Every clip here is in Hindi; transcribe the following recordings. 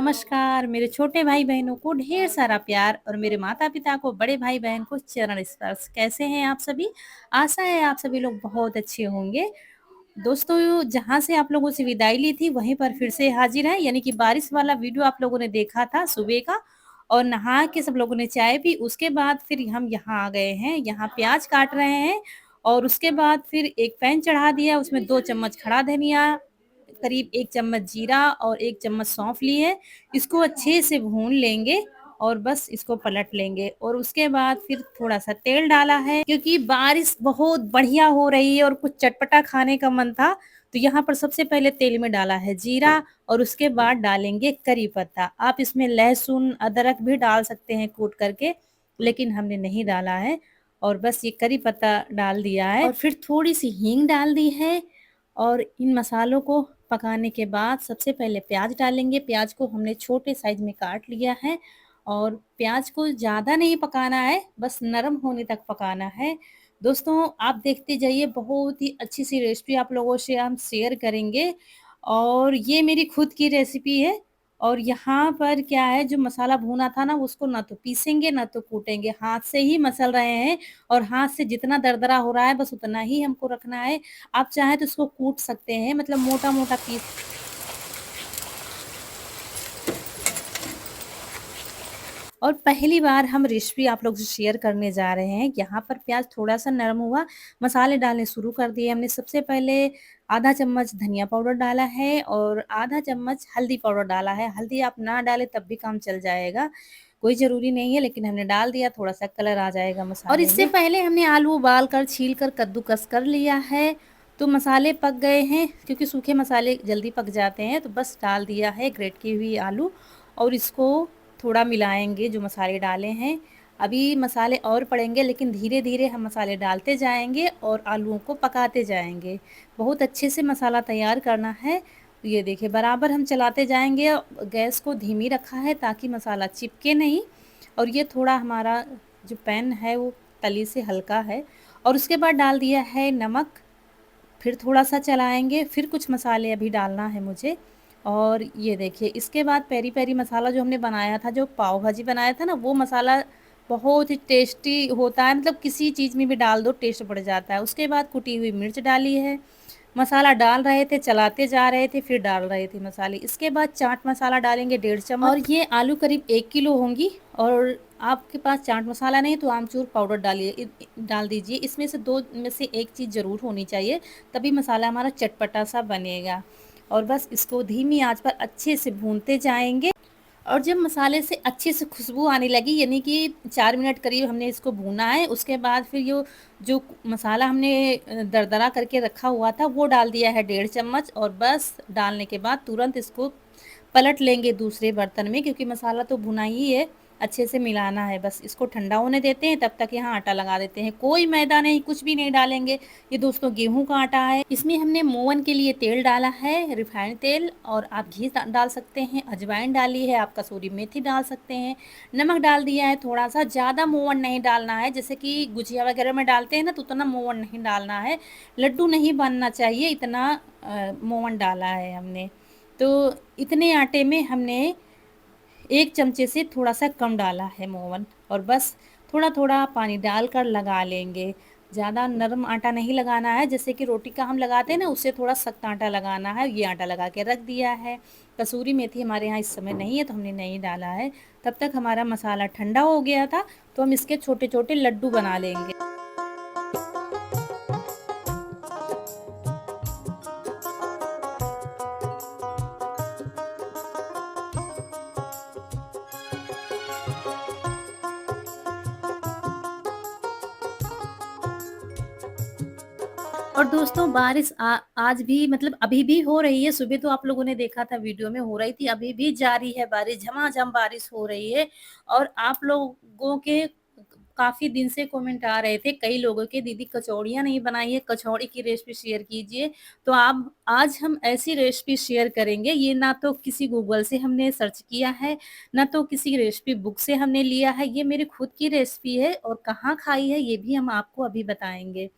नमस्कार। मेरे छोटे भाई-बहनों को ढेर सारा प्यार और मेरे माता-पिता को, बड़े भाई-बहन को चरण स्पर्श। कैसे हैं आप सभी? आशा है आप सभी लोग बहुत अच्छे होंगे। दोस्तों, जहाँ से आप लोगों से विदाई ली थी, वहीं पर फिर से हाज़िर हैं, यानी कि बारिश वाला वीडियो आप लोगों ने देखा था सुबह का और नहा के सब लोगों ने चाय पी। उसके बाद फिर हम यहाँ आ गए हैं, यहाँ प्याज़ काट रहे हैं और उसके बाद फिर एक पैन चढ़ा दिया, उसमें 2 चम्मच खड़ा धनिया, करीब 1 चम्मच जीरा और 1 चम्मच सौंफ ली है। इसको अच्छे से भून लेंगे और बस इसको पलट लेंगे और उसके बाद फिर थोड़ा-सा तेल डाला है क्योंकि बारिश बहुत बढ़िया हो रही है और कुछ चटपटा खाने का मन था, तो यहाँ पर सबसे पहले तेल में डाला है जीरा और उसके बाद डालेंगे करी पत्ता। आप इसमें लहसुन, अदरक भी डाल सकते हैं कूट करके, लेकिन हमने नहीं डाला है और बस ये करी पत्ता डाल दिया है और फिर थोड़ी-सी हींग डाल दी है और इन मसालों को पकाने के बाद सबसे पहले प्याज़ डालेंगे। प्याज़ को हमने छोटे साइज़ में काट लिया है और प्याज़ को ज़्यादा नहीं पकाना है, बस नरम होने तक पकाना है। दोस्तों, आप देखते जाइए, बहुत ही अच्छी-सी रेसिपी आप लोगों से हम शेयर करेंगे और ये मेरी खुद की रेसिपी है और यहाँ पर क्या है, जो मसाला भुना था ना, उसको ना तो पीसेंगे, ना तो कूटेंगे, हाथ से ही मसल रहे हैं और हाथ से जितना दरदरा हो रहा है, बस उतना ही हमको रखना है। आप चाहें तो इसको कूट सकते हैं, मतलब मोटा-मोटा पीस। और पहली बार हम रेसिपी आप लोग से शेयर करने जा रहे हैं। यहाँ पर प्याज़ थोड़ा-सा नरम हुआ, मसाले डालने शुरू कर दिए हमने। सबसे पहले आधा चम्मच धनिया पाउडर डाला है और आधा चम्मच हल्दी पाउडर डाला है। हल्दी आप ना डालें तब भी काम चल जाएगा, कोई ज़रूरी नहीं है, लेकिन हमने डाल दिया, थोड़ा-सा कलर आ जाएगा मसाले में। और इससे पहले हमने आलू उबाल कर, छील कर, कद्दूकस कर लिया है, तो मसाले पक गए हैं क्योंकि सूखे मसाले जल्दी पक जाते हैं, तो बस डाल दिया है ग्रेट की हुई आलू और इसको थोड़ा मिलाएँगे जो मसाले डाले हैं। अभी मसाले और पड़ेंगे, लेकिन धीरे-धीरे हम मसाले डालते जाएँगे और आलूओं को पकाते जाएँगे। बहुत अच्छे से मसाला तैयार करना है। ये देखिए, बराबर हम चलाते जाएँगे, गैस को धीमी रखा है ताकि मसाला चिपके नहीं और ये थोड़ा हमारा जो पैन है वो तली से हल्का है और उसके बाद डाल दिया है नमक। फिर थोड़ा-सा चलाएँगे, फिर कुछ मसाले अभी डालना है मुझे और ये देखिए, इसके बाद पेरी-पेरी मसाला जो हमने बनाया था, जो पाव भाजी बनाया था ना, वो मसाला बहुत ही टेस्टी होता है, मतलब किसी चीज़ में भी डाल दो टेस्ट बढ़ जाता है। उसके बाद कुटी हुई मिर्च डाली है, मसाला डाल रहे थे, चलाते जा रहे थे, फिर डाल रहे थे मसाले। इसके बाद चाट मसाला डालेंगे 1.5 चम्मच और ये आलू करीब 1 किलो होंगी और आपके पास चाट मसाला नहीं तो आमचूर पाउडर डालिए, डाल दीजिए। इसमें से 2 में से 1 चीज़ ज़रूर होनी चाहिए, तभी मसाला हमारा चटपटा-सा बनेगा और बस इसको धीमी आँच पर अच्छे से भूनते जाएँगे और जब मसाले से अच्छे से खुशबू आने लगी, यानी कि 4 मिनट करीब हमने इसको भूना है, उसके बाद फिर जो मसाला हमने दरदरा करके रखा हुआ था, वो डाल दिया है 1.5 चम्मच और बस डालने के बाद तुरंत इसको पलट लेंगे दूसरे बर्तन में, क्योंकि मसाला तो भुना ही है, अच्छे से मिलाना है। बस इसको ठंडा होने देते हैं, तब तक यहाँ आटा लगा देते हैं। कोई मैदा नहीं, कुछ भी नहीं डालेंगे। ये दोस्तों गेहूँ का आटा है। इसमें हमने मोवन के लिए तेल डाला है, रिफाइंड तेल, और आप घी डाल सकते हैं, अजवाइन डाली है, आप कसूरी मेथी डाल सकते हैं, नमक डाल दिया है थोड़ा-सा। ज़्यादा मोवन नहीं डालना है, जैसे कि गुजिया वगैरह में डालते हैं ना, तो उतना मोवन नहीं डालना है। लड्डू नहीं बनना चाहिए, इतना मोवन डाला है हमने। तो इतने आटे में हमने 1 चमचे से थोड़ा-सा कम डाला है मोवन और बस थोड़ा-थोड़ा पानी डालकर लगा लेंगे। ज़्यादा नरम आटा नहीं लगाना है, जैसे कि रोटी का हम लगाते हैं ना, उससे थोड़ा सख्त आटा लगाना है। ये आटा लगा के रख दिया है। कसूरी मेथी हमारे यहाँ इस समय नहीं है, तो हमने नहीं डाला है। तब तक हमारा मसाला ठंडा हो गया था, तो हम इसके छोटे-छोटे लड्डू बना लेंगे। और दोस्तों, बारिश आज भी, मतलब अभी भी हो रही है। सुबह तो आप लोगों ने देखा था, वीडियो में हो रही थी, अभी भी जारी है बारिश, झमाझम बारिश हो रही है। और आप लोगों के काफ़ी दिन से कमेंट आ रहे थे, कई लोगों के, दीदी कचौड़ियाँ नहीं बनाई है, कचौड़ी की रेसिपी शेयर कीजिए। तो आप आज हम ऐसी रेसिपी शेयर करेंगे, ये ना तो किसी गूगल से हमने सर्च किया है, ना तो किसी रेसिपी बुक से हमने लिया है, ये मेरी खुद की रेसिपी है और कहाँ खाई है ये भी हम आपको अभी बताएँगे।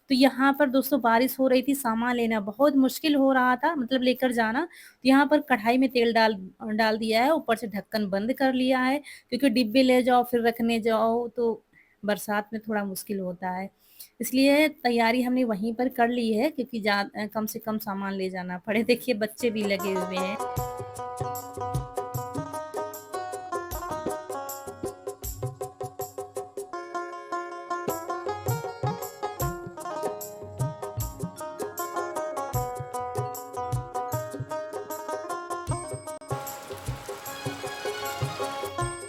तो यहाँ पर दोस्तों बारिश हो रही थी, सामान लेना बहुत मुश्किल हो रहा था, मतलब लेकर जाना। तो यहाँ पर कढ़ाई में तेल डाल डाल दिया है, ऊपर से ढक्कन बंद कर लिया है, क्योंकि डिब्बे ले जाओ फिर रखने जाओ तो बरसात में थोड़ा मुश्किल होता है। इसलिए तैयारी हमने वहीं पर कर ली है, क्योंकि कम से कम सामान ले जाना पड़े। देखिए बच्चे भी लगे हुए हैं।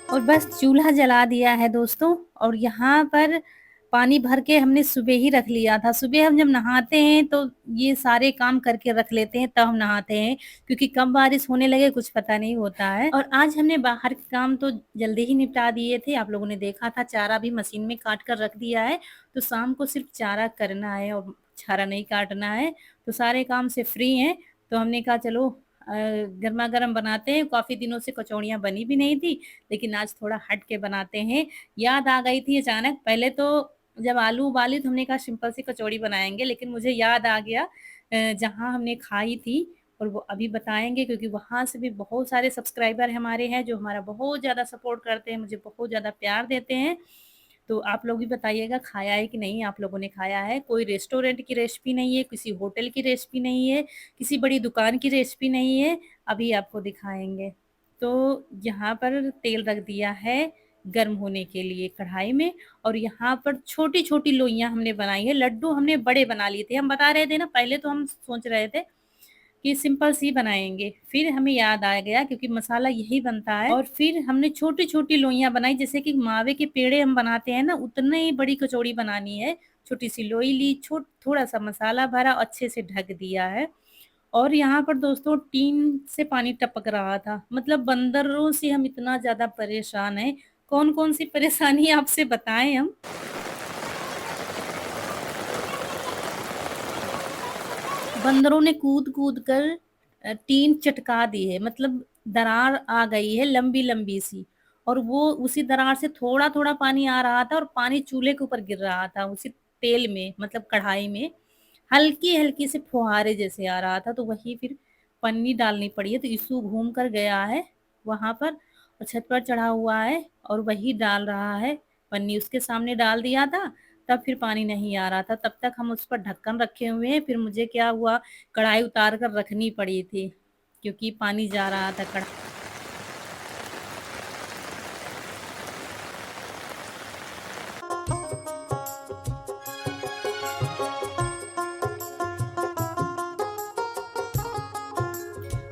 और बस चूल्हा जला दिया है दोस्तों, और यहाँ पर पानी भर के हमने सुबह ही रख लिया था। सुबह हम जब नहाते हैं तो ये सारे काम करके रख लेते हैं, तब हम नहाते हैं, क्योंकि कब बारिश होने लगे कुछ पता नहीं होता है। और आज हमने बाहर के काम तो जल्दी ही निपटा दिए थे, आप लोगों ने देखा था, चारा भी मशीन में काट कर रख दिया है। तो शाम को सिर्फ चारा करना है और चारा नहीं काटना है, तो सारे काम से फ्री हैं। तो हमने कहा चलो गर्मा गर्म बनाते हैं। काफ़ी दिनों से कचौड़ियाँ बनी भी नहीं थी, लेकिन आज थोड़ा हट के बनाते हैं। याद आ गई थी अचानक, पहले तो जब आलू उबाली तो हमने कहा सिंपल सी कचौड़ी बनाएँगे, लेकिन मुझे याद आ गया जहाँ हमने खाई थी, और वो अभी बताएँगे, क्योंकि वहाँ से भी बहुत सारे सब्सक्राइबर हमारे हैं जो हमारा बहुत ज़्यादा सपोर्ट करते हैं, मुझे बहुत ज़्यादा प्यार देते हैं। तो आप लोग भी बताइएगा खाया है कि नहीं, आप लोगों ने खाया है। कोई रेस्टोरेंट की रेसिपी नहीं है, किसी होटल की रेसिपी नहीं है, किसी बड़ी दुकान की रेसिपी नहीं है, अभी आपको दिखाएँगे। तो यहाँ पर तेल रख दिया है गर्म होने के लिए कढ़ाई में, और यहाँ पर छोटी-छोटी लोइयाँ हमने बनाई हैं, लड्डू हमने बड़े बना लिए थे। हम बता रहे थे ना, पहले तो हम सोच रहे थे कि सिंपल सी बनाएँगे, फिर हमें याद आ गया क्योंकि मसाला यही बनता है, और फिर हमने छोटी-छोटी लोइयाँ बनाई, जैसे कि मावे के पेड़े हम बनाते हैं ना, उतने ही बड़ी कचौड़ी बनानी है। छोटी-सी लोई ली, थोड़ा-सा मसाला भरा, अच्छे से ढक दिया है। और यहाँ पर दोस्तों टीन से पानी टपक रहा था, मतलब बंदरों से हम इतना ज़्यादा परेशान हैं। कौन-कौन सी परेशानी आपसे बताएँ हम? बंदरों ने कूद-कूद कर टीन चटका दी है, मतलब दरार आ गई है लंबी-लंबी सी, और वो उसी दरार से थोड़ा-थोड़ा पानी आ रहा था, और पानी चूल्हे के ऊपर गिर रहा था, उसी तेल में, मतलब कढ़ाई में। हल्की-हल्की से फुहारे जैसे आ रहा था, तो वही फिर पन्नी डालनी पड़ी है। तो इशू घूम कर गया है वहाँ पर, और छत पर चढ़ा हुआ है, और वही डाल रहा है। पन्नी उसके सामने डाल दिया था, तब फिर पानी नहीं आ रहा था। तब तक हम उस पर ढक्कन रखे हुए हैं, फिर मुझे क्या हुआ, कढ़ाई उतार कर रखनी पड़ी थी, क्योंकि पानी जा रहा था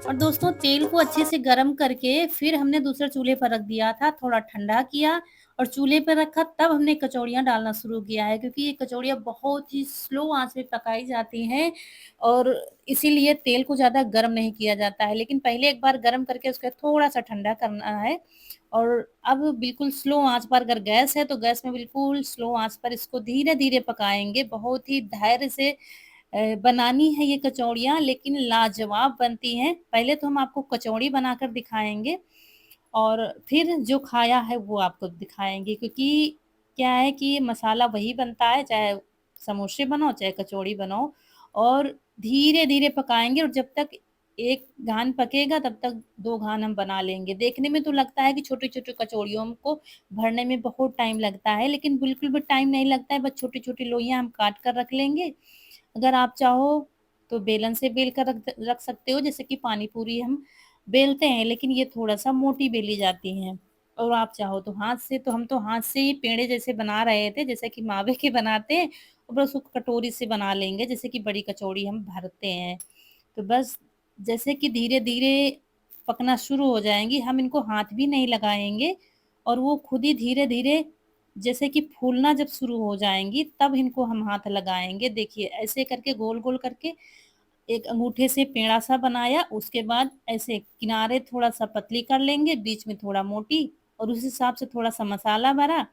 और दोस्तों तेल को अच्छे से गरम करके फिर हमने दूसरे चूल्हे पर रख दिया था, थोड़ा ठंडा किया और चूल्हे पे रखा, तब हमने कचौड़ियाँ डालना शुरू किया है, क्योंकि ये कचौड़ियाँ बहुत ही स्लो आँच पे पकाई जाती हैं, और इसीलिए तेल को ज़्यादा गरम नहीं किया जाता है। लेकिन पहले एक बार गरम करके उसको थोड़ा-सा ठंडा करना है, और अब बिल्कुल स्लो आँच पर, अगर गैस है तो गैस में बिल्कुल स्लो आँच पर इसको धीरे-धीरे पकाएँगे, बहुत ही धैर्य से बनानी है ये कचौड़ियाँ, लेकिन लाजवाब बनती हैं। पहले तो हम आपको कचौड़ी बनाकर दिखाएँगे, और फिर जो खाया है वो आपको दिखाएँगे, क्योंकि क्या है कि मसाला वही बनता है, चाहे समोसे बनाओ, चाहे कचौड़ी बनाओ, और धीरे-धीरे पकाएँगे, और जब तक एक घान पकेगा तब तक 2 घान हम बना लेंगे। देखने में तो लगता है कि छोटी-छोटी कचौड़ियों को भरने में बहुत टाइम लगता है, लेकिन बिल्कुल भी टाइम नहीं लगता है, बस छोटी-छोटी लोइयाँ हम काट कर रख लेंगे। अगर आप चाहो तो बेलन से बेल कर रख रख सकते हो, जैसे कि पानी पूरी हम बेलते हैं, लेकिन ये थोड़ा-सा मोटी बेली जाती हैं। और आप चाहो तो हाथ से, तो हम तो हाथ से ही पेड़े जैसे बना रहे थे, जैसे कि मावे के बनाते हैं, और बस उसको कटोरी से बना लेंगे, जैसे कि बड़ी कचौड़ी हम भरते हैं। तो बस जैसे कि धीरे-धीरे पकना शुरू हो जाएँगी, हम इनको हाथ भी नहीं लगाएँगे, और वो खुद ही धीरे-धीरे जैसे कि फूलना जब शुरू हो जाएँगी, तब इनको हम हाथ लगाएँगे। देखिए, ऐसे करके गोल-गोल करके एक अंगूठे से पेड़ा-सा बनाया, उसके बाद ऐसे किनारे थोड़ा-सा पतली कर लेंगे, बीच में थोड़ा मोटी, और उस हिसाब से थोड़ा-सा मसाला भरा,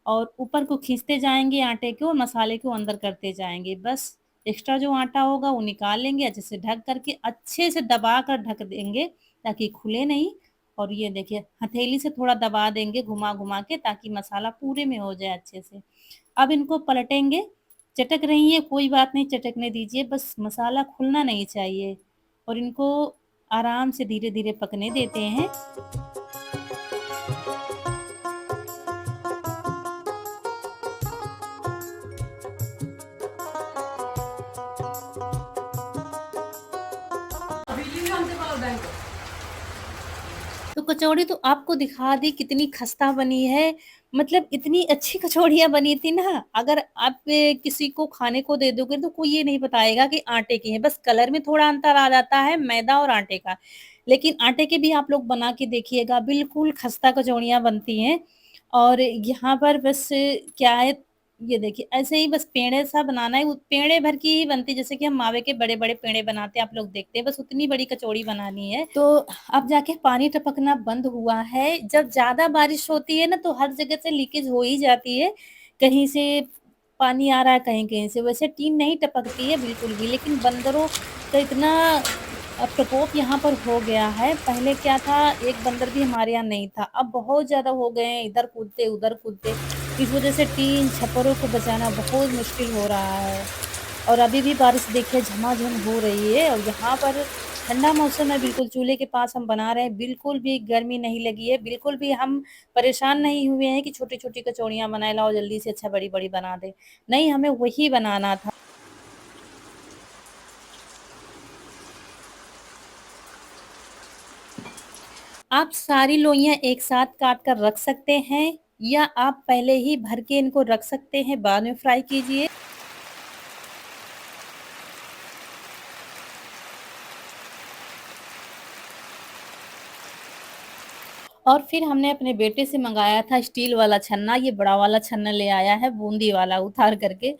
और ऊपर को खींचते जाएँगे आटे को, और मसाले को अंदर करते जाएँगे। बस एक्स्ट्रा जो आटा होगा वो निकाल लेंगे, अच्छे से ढक करके अच्छे से दबा कर ढक देंगे, ताकि खुले नहीं। और ये देखिए हथेली से थोड़ा दबा देंगे घुमा-घुमा के, ताकि मसाला पूरे में हो जाए अच्छे से। अब इनको पलटेंगे, चटक रही हैं, कोई बात नहीं चटकने दीजिए, बस मसाला खुलना नहीं चाहिए और इनको आराम से धीरे-धीरे पकने देते हैं। तो कचौड़ी तो आपको दिखा दी कितनी खस्ता बनी है, मतलब इतनी अच्छी कचौड़ियाँ बनी थी ना, अगर आप किसी को खाने को दे दोगे तो कोई ये नहीं बताएगा कि आटे की है, बस कलर में थोड़ा अंतर आ जाता है मैदा और आटे का। लेकिन आटे के भी आप लोग बना के देखिएगा, बिल्कुल खस्ता कचौड़ियाँ बनती हैं और यहाँ पर बस क्या है, ये देखिए ऐसे ही बस पेड़े सा बनाना है, वो पेड़े भर की ही बनती है, जैसे कि हम मावे के बड़े-बड़े पेड़े बनाते हैं, आप लोग देखते हैं, बस उतनी बड़ी कचौड़ी बनानी है। तो अब जाके पानी टपकना बंद हुआ है, जब ज़्यादा बारिश होती है ना, तो हर जगह से लीकेज हो ही जाती है, कहीं से पानी आ रहा है, कहीं-कहीं से। वैसे टीन नहीं टपकती है बिल्कुल भी, लेकिन बंदरों का इतना प्रकोप यहाँ पर हो गया है। पहले क्या था, एक बंदर भी हमारे यहाँ नहीं था, अब बहुत ज़्यादा हो गए हैं, इधर कूदते, उधर कूदते। इस वज़ह से टीन, छप्परों को बचाना बहुत मुश्किल हो रहा है। और अभी भी बारिश देखिए झमाझम हो रही है और यहाँ पर ठंडा मौसम है, बिल्कुल चूल्हे के पास हम बना रहे हैं, बिल्कुल भी गर्मी नहीं लगी है, बिल्कुल भी हम परेशान नहीं हुए हैं कि छोटी-छोटी कचौड़ियाँ बनाए, लाओ जल्दी से अच्छा बड़ी-बड़ी बना दें। नहीं, हमें वही बनाना था। आप सारी लोइयाँ एक साथ काट कर रख सकते हैं या आप पहले ही भर के इनको रख सकते हैं, बाद में फ्राई कीजिए। और फिर हमने अपने बेटे से मँगाया था स्टील वाला छन्ना, ये बड़ा वाला छन्ना ले आया है बूंदी वाला उतार करके।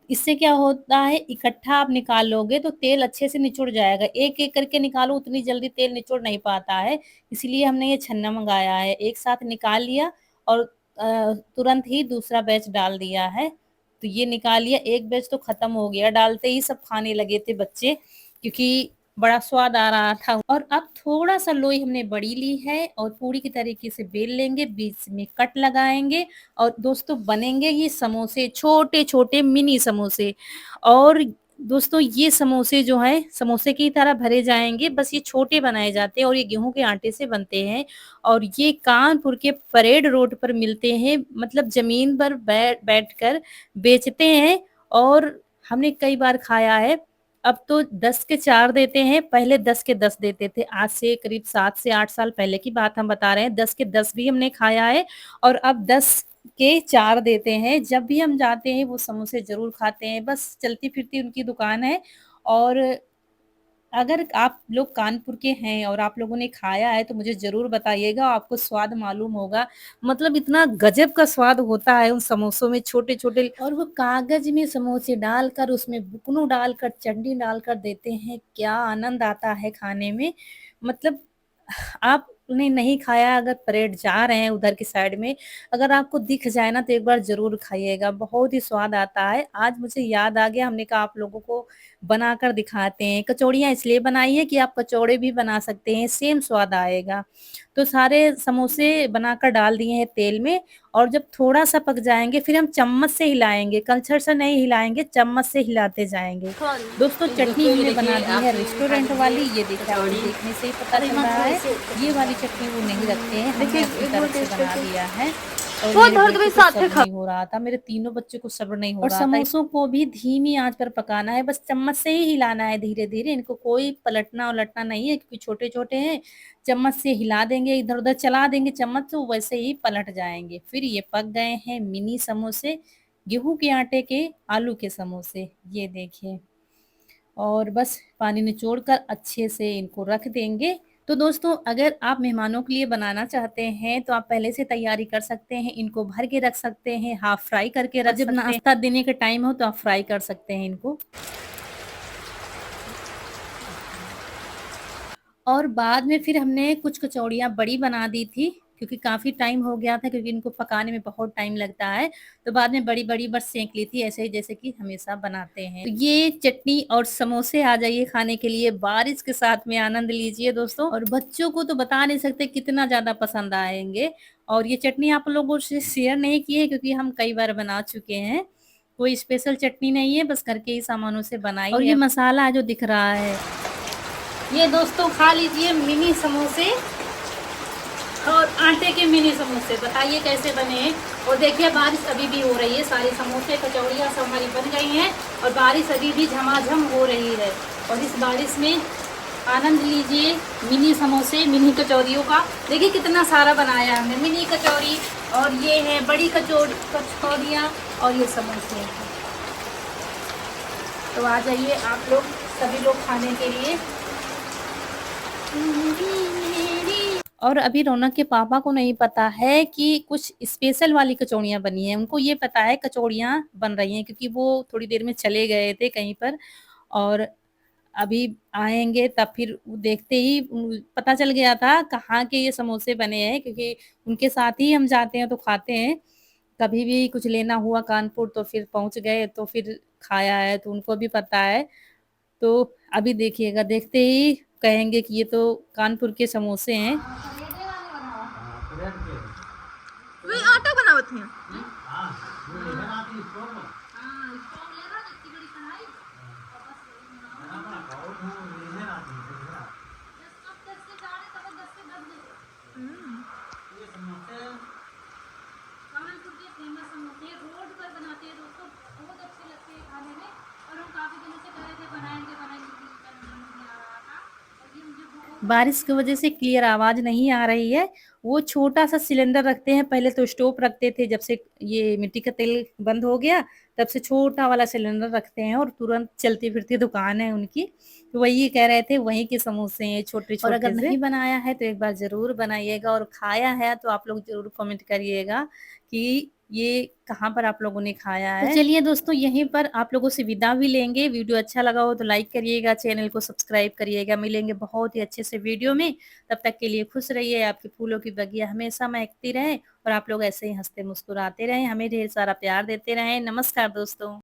इससे क्या होता है, इकट्ठा आप निकाल लोगे तो तेल अच्छे से निचुड़ जाएगा। एक-एक करके निकालो उतनी जल्दी तेल निचुड़ नहीं पाता है, इसीलिए हमने ये छन्ना मँगाया है। एक साथ निकाल लिया और तुरंत ही दूसरा बैच डाल दिया है। तो ये निकाल लिया, एक बैच तो खत्म हो गया, डालते ही सब खाने लगे थे बच्चे, क्योंकि बड़ा स्वाद आ रहा था। और अब थोड़ा-सा लोई हमने बड़ी ली है और पूरी की तरीके से बेल लेंगे, बीच में कट लगाएँगे और दोस्तों बनेंगे ये समोसे, छोटे-छोटे मिनी समोसे। और दोस्तों ये समोसे जो हैं, समोसे की तरह भरे जाएँगे, बस ये छोटे बनाए जाते हैं और ये गेहूँ के आटे से बनते हैं और ये कानपुर के परेड रोड पर मिलते हैं, मतलब ज़मीन पर बैठकर बेचते हैं और हमने कई बार खाया है। अब तो 10 के 4 देते हैं, पहले 10 के 10 देते थे। आज से करीब 7 से 8 साल पहले की बात हम बता रहे हैं, 10 के 10 भी हमने खाया है और अब 10 के 4 देते हैं। जब भी हम जाते हैं वो समोसे ज़रूर खाते हैं, बस चलती-फिरती उनकी दुकान है। और अगर आप लोग कानपुर के हैं और आप लोगों ने खाया है तो मुझे ज़रूर बताइएगा, आपको स्वाद मालूम होगा। मतलब इतना गज़ब का स्वाद होता है उन समोसों में, छोटे-छोटे, और वो कागज़ में समोसे डालकर उसमें बुकनू डालकर, चटनी डालकर देते हैं, क्या आनंद आता है खाने में। मतलब आपने नहीं खाया, अगर परेड जा रहे हैं उधर की साइड में, अगर आपको दिख जाए ना तो एक बार ज़रूर खाइएगा, बहुत ही स्वाद आता है। आज मुझे याद आ गया, हमने कहा आप लोगों को बनाकर दिखाते हैं। कचौड़ियाँ इसलिए बनाई है कि आप कचौड़े भी बना सकते हैं, सेम स्वाद आएगा। तो सारे समोसे बनाकर डाल दिए हैं तेल में और जब थोड़ा-सा पक जाएँगे फिर हम चम्मच से हिलाएँगे, कलछल से नहीं हिलाएँगे, चम्मच से हिलाते जाएँगे। कौन? दोस्तों इस चटनी देखिए, ये हमने बना देखिए दी है आपने दिखा रेस्टोरेंट दीजिए वाली, ये देखिए आपको कचौड़ी। देखने से ही पता अरे चल हाँ, रहा थोड़ी है। सी ये वाली चटनी वो नहीं रखते हैं, देखिए हमने अपनी एक बार तरफ से टेस्ट बना करके। दिया है। और वो मेरे धर बेटे तुम्हें को साथ में सब्र खा। नहीं हो रहा था, मेरे तीनों बच्चों को सब्र नहीं हो रहा था। और समोसों को भी धीमी आँच पर पकाना है, बस चम्मच से ही हिलाना है धीरे-धीरे, इनको कोई पलटना-वलटना नहीं है क्योंकि छोटे-छोटे हैं, चम्मच से हिला देंगे, इधर-उधर चला देंगे चम्मच तो वैसे ही पलट जाएँगे। फिर ये पक गए हैं मिनी समोसे, गेहूँ के आटे के आलू के समोसे, ये देखिए। और बस पानी निचोड़ कर अच्छे से इनको रख देंगे। तो दोस्तों अगर आप मेहमानों के लिए बनाना चाहते हैं तो आप पहले से तैयारी कर सकते हैं, इनको भर के रख सकते हैं, हाफ फ्राई करके रख सकते हैं। जब नाश्ता देने का टाइम हो तो आप फ्राई कर सकते हैं इनको। और बाद में फिर हमने कुछ कचौड़ियाँ बड़ी बना दी थी, क्योंकि काफ़ी टाइम हो गया था, क्योंकि इनको पकाने में बहुत टाइम लगता है, तो बाद में बड़ी-बड़ी बस सेंक ली थी, ऐसे ही जैसे कि हमेशा बनाते हैं। तो ये चटनी और समोसे आ जाइए खाने के लिए, बारिश के साथ में आनंद लीजिए दोस्तों, और बच्चों को तो बता नहीं सकते कितना ज़्यादा पसंद आएँगे। और ये चटनी आप लोगों से शेयर नहीं की है क्योंकि हम कई बार बना चुके हैं। कोई स्पेशल चटनी नहीं है, बस घर के ही सामानों से बनाई है। और ये मसाला जो दिख रहा है, ये दोस्तों खा लीजिए मिनी समोसे और आटे के मिनी समोसे। बताइए कैसे बने हैं। और देखिए बारिश अभी भी हो रही है, सारे समोसे कचौड़ियाँ सब हमारी बन गई हैं और बारिश अभी भी झमाझम हो रही है। और इस बारिश में आनंद लीजिए मिनी समोसे, मिनी कचौरियों का। देखिए कितना सारा बनाया हमने, मिनी कचौरी और ये है बड़ी कचौरियाँ और ये समोसे। तो आ जाइए आप लोग, सभी लोग खाने के लिए। और अभी रौनक के पापा को नहीं पता है कि कुछ स्पेशल वाली कचौड़ियाँ बनी हैं। उनको ये पता है कचौड़ियाँ बन रही हैं, क्योंकि वो थोड़ी देर में चले गए थे कहीं पर और अभी आएँगे तब फिर देखते ही पता चल गया था कहाँ के ये समोसे बने हैं, क्योंकि उनके साथ ही हम जाते हैं तो खाते हैं। कभी भी कुछ लेना हुआ कानपुर तो फिर पहुँच गए तो फिर खाया है, तो उनको भी पता है। तो अभी देखिएगा, देखते ही कहेंगे कि ये तो कानपुर के समोसे हैं। वही आटा बनावत हैं। कानपुर के फेमस समोसे रोड पर बनाते हैं दोस्तों, बहुत अच्छे लगते हैं खाने में। और हम काफ़ी दिनों से कह रहे थे बनाएंगे बनाएंगे, लेकिन मन नहीं आ रहा था। और ये मुझे बारिश की वजह से क्लियर आवाज़ नहीं आ रही है। वो छोटा-सा सिलेंडर रखते हैं, पहले तो स्टोव रखते थे, जब से ये मिट्टी का तेल बंद हो गया, तब से छोटा वाला सिलेंडर रखते हैं और तुरंत चलती-फिरती दुकान है उनकी। तो वही कह रहे थे वहीं के समोसे हैं छोटे-छोटे से। और अगर नहीं बनाया है तो एक बार ज़रूर बनाइएगा, और खाया है तो आप लोग ज़रूर कमेंट करिएगा कि ये कहाँ पर आप लोगों ने खाया है। तो चलिए दोस्तों, यहीं पर आप लोगों से विदा भी लेंगे। वीडियो अच्छा लगा हो तो लाइक करिएगा, चैनल को सब्सक्राइब करिएगा। मिलेंगे बहुत ही अच्छे से वीडियो में, तब तक के लिए खुश रहिए। आपके फूलों की बगिया हमेशा महकती रहे और आप लोग ऐसे ही हँसते मुस्कुराते रहें, हमें ढेर सारा प्यार देते रहें। नमस्कार दोस्तों।